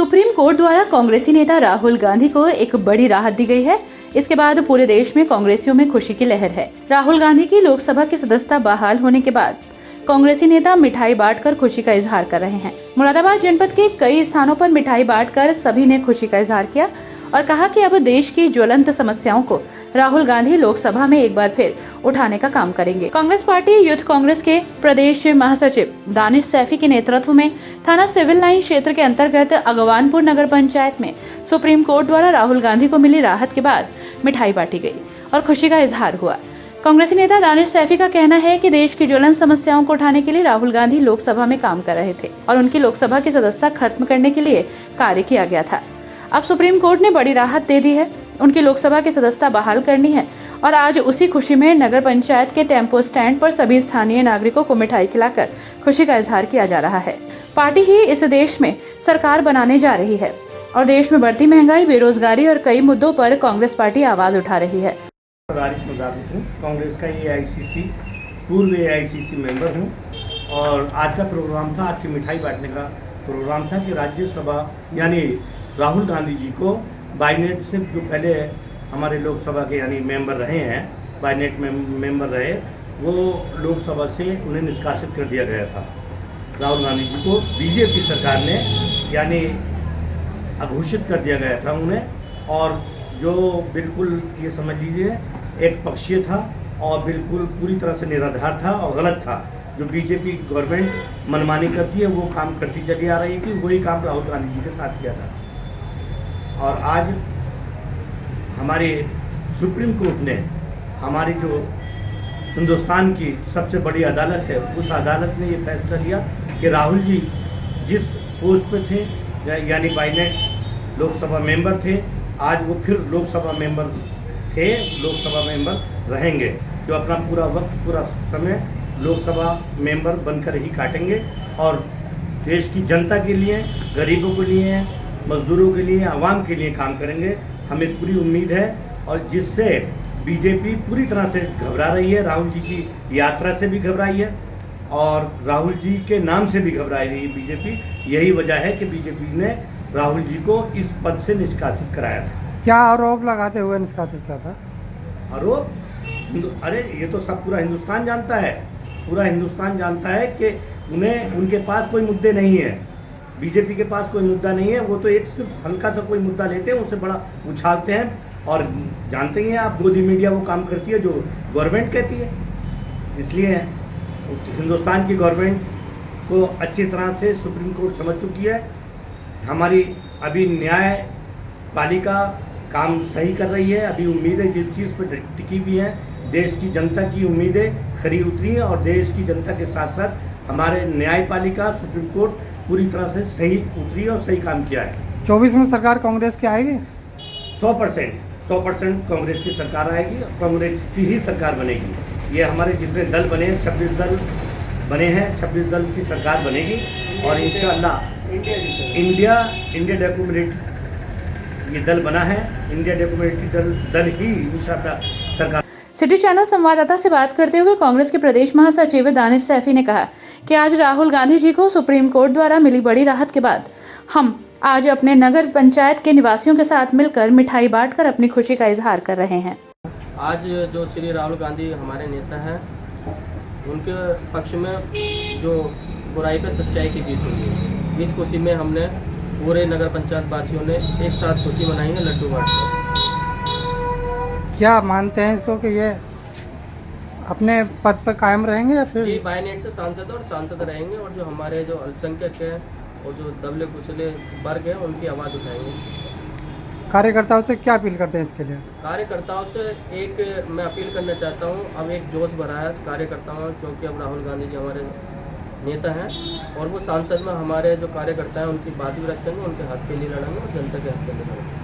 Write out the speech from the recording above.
Supreme court द्वारा कांग्रेसी नेता राहुल गांधी को एक बड़ी राहत दी गई है। इसके बाद पूरे देश में कांग्रेसियों में खुशी की लहर है। राहुल गांधी की लोकसभा की सदस्यता बहाल होने के बाद कांग्रेसी नेता मिठाई बांटकर खुशी का इजहार कर रहे हैं। मुरादाबाद जनपद के कई स्थानों पर मिठाई बांटकर सभी ने खुशी का इजहार किया और कहा कि अब देश की ज्वलंत समस्याओं को राहुल गांधी लोकसभा में एक बार फिर उठाने का काम करेंगे। कांग्रेस पार्टी यूथ कांग्रेस के प्रदेश महासचिव दानिश सैफी के नेतृत्व में थाना सिविल लाइन क्षेत्र के अंतर्गत अगवानपुर नगर पंचायत में सुप्रीम कोर्ट द्वारा राहुल गांधी को मिली राहत के बाद मिठाई बांटी गई और खुशी का इजहार हुआ। कांग्रेसी नेता दानिश सैफी का कहना है कि देश की ज्वलंत समस्याओं को उठाने के लिए राहुल गांधी लोकसभा में काम कर रहे थे और उनकी लोकसभा की सदस्यता खत्म करने के लिए कार्य किया गया था। अब सुप्रीम कोर्ट ने बड़ी राहत दे दी है, उनकी लोकसभा की सदस्यता बहाल करनी है और आज उसी खुशी में नगर पंचायत के टेम्पो स्टैंड पर सभी स्थानीय नागरिकों को मिठाई खिलाकर खुशी का इजहार किया जा रहा है। पार्टी ही इस देश में सरकार बनाने जा रही है और देश में बढ़ती महंगाई, बेरोजगारी और कई मुद्दों पर कांग्रेस पार्टी आवाज उठा रही है। कांग्रेस का AICC पूर्व AICC मेंबर हूँ और आज का प्रोग्राम था, आज की मिठाई बांटने का प्रोग्राम था कि राज्यसभा यानी राहुल गांधी जी को बाईनेट से जो पहले हमारे लोकसभा के यानी मेंबर रहे हैं, बाईनेट में मेंबर रहे, वो लोकसभा से उन्हें निष्कासित कर दिया गया था। राहुल गांधी जी को बीजेपी सरकार ने यानी अघोषित कर दिया गया था उन्हें, और जो बिल्कुल ये समझ लीजिए एक पक्षीय था और बिल्कुल पूरी तरह से निराधार था और गलत था। जो बीजेपी गवर्नमेंट मनमानी करती है वो काम करती चली आ रही थी, वही काम राहुल गांधी जी के साथ किया था। और आज हमारे सुप्रीम कोर्ट ने हमारी जो हिंदुस्तान की सबसे बड़ी अदालत है, उस अदालत ने ये फैसला लिया कि राहुल जी जिस पोस्ट पे थे यानी बाईनेट लोकसभा मेंबर थे, आज वो फिर लोकसभा मेंबर थे, लोकसभा मेंबर रहेंगे, जो अपना पूरा वक्त पूरा समय लोकसभा मेंबर बनकर ही काटेंगे और देश की जनता के लिए, गरीबों के लिए, मजदूरों के लिए, आवाम के लिए काम करेंगे। हमें पूरी उम्मीद है और जिससे बीजेपी पूरी तरह से घबरा रही है, राहुल जी की यात्रा से भी घबराई है और राहुल जी के नाम से भी घबरा रही है बीजेपी। यही वजह है कि बीजेपी ने राहुल जी को इस पद से निष्कासित कराया था। क्या आरोप लगाते हुए निष्कासित किया था? आरोप? अरे ये तो सब पूरा हिंदुस्तान जानता है, पूरा हिंदुस्तान जानता है कि उनके पास कोई मुद्दे नहीं है, बीजेपी के पास कोई मुद्दा नहीं है। वो तो एक सिर्फ हल्का सा कोई मुद्दा लेते हैं, उसे बड़ा उछालते हैं और जानते ही हैं आप, गोदी मीडिया वो काम करती है जो गवर्नमेंट कहती है। इसलिए हिंदुस्तान की गवर्नमेंट को अच्छी तरह से सुप्रीम कोर्ट समझ चुकी है। हमारी अभी न्यायपालिका काम सही कर रही है। अभी उम्मीदें जिस चीज़ पर टिकी हुई हैं, देश की जनता की उम्मीदें खरी उतरी हैं और देश की जनता के साथ साथ हमारे न्यायपालिका सुप्रीम कोर्ट पूरी तरह से सही उतरी और सही काम किया है। 24 में सरकार कांग्रेस की आएगी? 100% कांग्रेस की सरकार आएगी, कांग्रेस की ही सरकार बनेगी। ये हमारे जितने दल बने हैं, 26 दल बने हैं, 26 दल की सरकार बनेगी और इंशाअल्लाह इंडिया डेमोक्रेटिक ये दल बना है, इंडिया डेमोक्रेटिक दल ही इंशाअल्लाह सरकार। सिटी चैनल संवाददाता से बात करते हुए कांग्रेस के प्रदेश महासचिव दानिश सैफी ने कहा कि आज राहुल गांधी जी को सुप्रीम कोर्ट द्वारा मिली बड़ी राहत के बाद हम आज अपने नगर पंचायत के निवासियों के साथ मिलकर मिठाई बांटकर अपनी खुशी का इजहार कर रहे हैं। आज जो श्री राहुल गांधी हमारे नेता हैं, उनके पक्ष में जो बुराई पर सच्चाई की जीत हुई है, इस खुशी में हमने पूरे नगर पंचायत वासियों ने एक साथ खुशी मनाई है, लड्डू बांटकर। क्या मानते हैं इसको कि ये अपने पद पर कायम रहेंगे या फिर? जी, बाईनेट से सांसद रहेंगे और जो हमारे जो अल्पसंख्यक हैं और जो दबले कुचले वर्ग हैं, उनकी आवाज़ उठाएंगे। कार्यकर्ताओं से क्या अपील करते हैं इसके लिए? कार्यकर्ताओं से एक मैं अपील करना चाहता हूँ, अब एक जोश भरा है कार्यकर्ताओं, क्योंकि अब राहुल गांधी जी हमारे नेता हैं और वो सांसद में हमारे जो कार्यकर्ता हैं उनकी बात भी रखेंगे, उनके हक के लिए लड़ेंगे और जनता के हक के लिए लड़ेंगे।